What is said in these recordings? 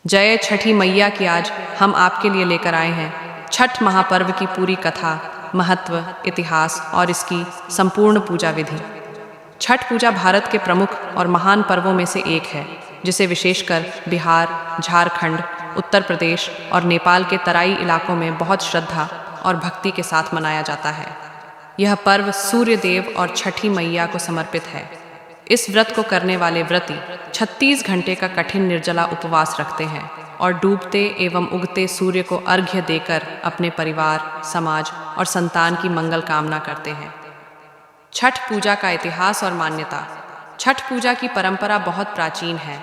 जय छठी मैया की आज हम आपके लिए लेकर आए हैं छठ महापर्व की पूरी कथा, महत्व, इतिहास और इसकी संपूर्ण पूजा विधि। छठ पूजा भारत के प्रमुख और महान पर्वों में से एक है, जिसे विशेषकर बिहार, झारखंड, उत्तर प्रदेश और नेपाल के तराई इलाकों में बहुत श्रद्धा और भक्ति के साथ मनाया जाता है। यह पर्व सूर्य देव और छठी मैया को समर्पित है। इस व्रत को करने वाले व्रती 36 घंटे का कठिन निर्जला उपवास रखते हैं और डूबते एवं उगते सूर्य को अर्घ्य देकर अपने परिवार, समाज और संतान की मंगल कामना करते हैं। छठ पूजा का इतिहास और मान्यता। छठ पूजा की परंपरा बहुत प्राचीन है।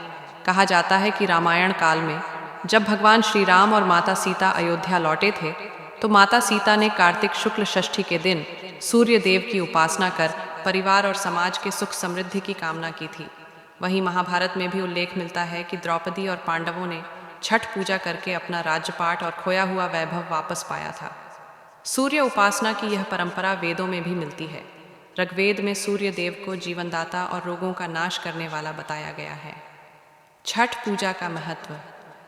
कहा जाता है कि रामायण काल में जब भगवान श्री राम और माता सीता अयोध्या लौटे थे, तो माता सीता ने कार्तिक शुक्ल षष्ठी के दिन सूर्य देव की उपासना कर परिवार और समाज के सुख समृद्धि की कामना की थी। वहीं महाभारत में भी उल्लेख मिलता है कि द्रौपदी और पांडवों ने छठ पूजा करके अपना राज्यपाट और खोया हुआ वैभव वापस पाया था। सूर्य उपासना की यह परंपरा वेदों में भी मिलती है। ऋग्वेद में सूर्य देव को जीवनदाता और रोगों का नाश करने वाला बताया गया है। छठ पूजा का महत्व।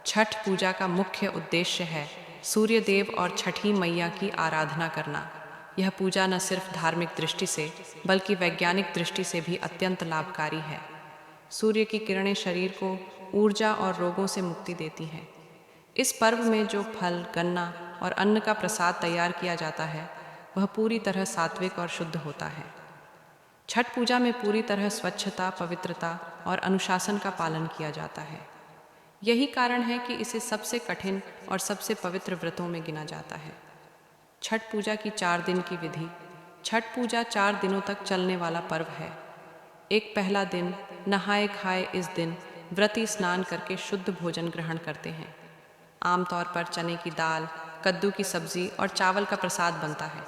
छठ पूजा का मुख्य उद्देश्य है सूर्य देव और छठी मैया की आराधना करना। यह पूजा न सिर्फ धार्मिक दृष्टि से बल्कि वैज्ञानिक दृष्टि से भी अत्यंत लाभकारी है। सूर्य की किरणें शरीर को ऊर्जा और रोगों से मुक्ति देती हैं। इस पर्व में जो फल, गन्ना और अन्न का प्रसाद तैयार किया जाता है, वह पूरी तरह सात्विक और शुद्ध होता है। छठ पूजा में पूरी तरह स्वच्छता, पवित्रता और अनुशासन का पालन किया जाता है। यही कारण है कि इसे सबसे कठिन और सबसे पवित्र व्रतों में गिना जाता है। छठ पूजा की 4 दिन की विधि। छठ पूजा 4 दिनों तक चलने वाला पर्व है। एक पहला दिन नहाए खाए। इस दिन व्रती स्नान करके शुद्ध भोजन ग्रहण करते हैं। आमतौर पर चने की दाल, कद्दू की सब्जी और चावल का प्रसाद बनता है।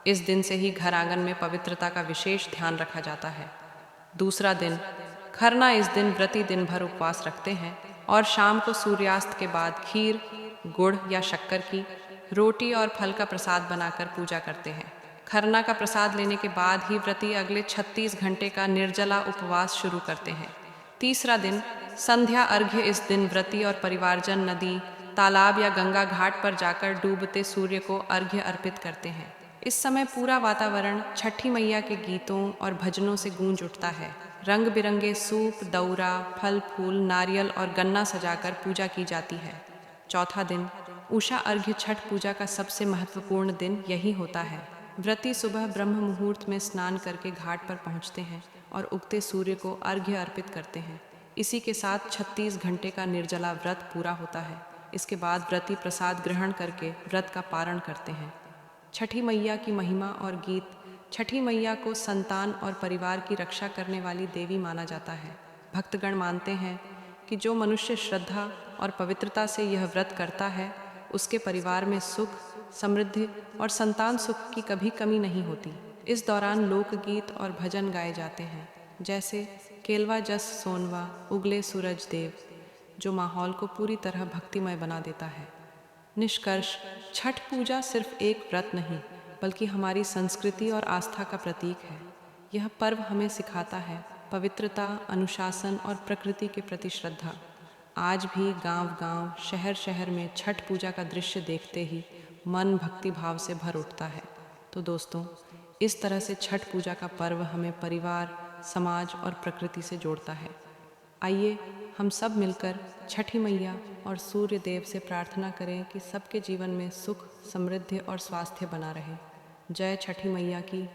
इस दिन से ही घर आंगन में पवित्रता का विशेष ध्यान रखा जाता है। दूसरा दिन खरना। इस दिन व्रती दिन भर उपवास रखते हैं और शाम को सूर्यास्त के बाद खीर, गुड़ या शक्कर की रोटी और फल का प्रसाद बनाकर पूजा करते हैं। खरना का प्रसाद लेने के बाद ही व्रती अगले 36 घंटे का निर्जला उपवास शुरू करते हैं। तीसरा दिन संध्या अर्घ्य। इस दिन व्रती और परिवारजन नदी, तालाब या गंगा घाट पर जाकर डूबते सूर्य को अर्घ्य अर्पित करते हैं। इस समय पूरा वातावरण छठी मैया के गीतों और भजनों से गूंज उठता है। रंग बिरंगे सूप, दौरा, फल फूल, नारियल और गन्ना सजाकर पूजा की जाती है। चौथा दिन उषा अर्घ्य। छठ पूजा का सबसे महत्वपूर्ण दिन यही होता है। व्रती सुबह ब्रह्म मुहूर्त में स्नान करके घाट पर पहुंचते हैं और उगते सूर्य को अर्घ्य अर्पित करते हैं। इसी के साथ 36 घंटे का निर्जला व्रत पूरा होता है। इसके बाद व्रती प्रसाद ग्रहण करके व्रत का पारण करते हैं। छठी मैया की महिमा और गीत। छठी मैया को संतान और परिवार की रक्षा करने वाली देवी माना जाता है। भक्तगण मानते हैं कि जो मनुष्य श्रद्धा और पवित्रता से यह व्रत करता है, उसके परिवार में सुख, समृद्धि और संतान सुख की कभी कमी नहीं होती। इस दौरान लोकगीत और भजन गाए जाते हैं, जैसे केलवा जस सोनवा, उगले सूरज देव, जो माहौल को पूरी तरह भक्तिमय बना देता है। निष्कर्ष, छठ पूजा सिर्फ एक व्रत नहीं बल्कि हमारी संस्कृति और आस्था का प्रतीक है। यह पर्व हमें सिखाता है पवित्रता, अनुशासन और प्रकृति के प्रति श्रद्धा। आज भी गांव-गांव, शहर-शहर में छठ पूजा का दृश्य देखते ही मन भक्ति भाव से भर उठता है। तो दोस्तों, इस तरह से छठ पूजा का पर्व हमें परिवार, समाज और प्रकृति से जोड़ता है। आइए हम सब मिलकर छठी मैया और सूर्य देव से प्रार्थना करें कि सबके जीवन में सुख, समृद्धि और स्वास्थ्य बना रहे। जय छठी मैया की।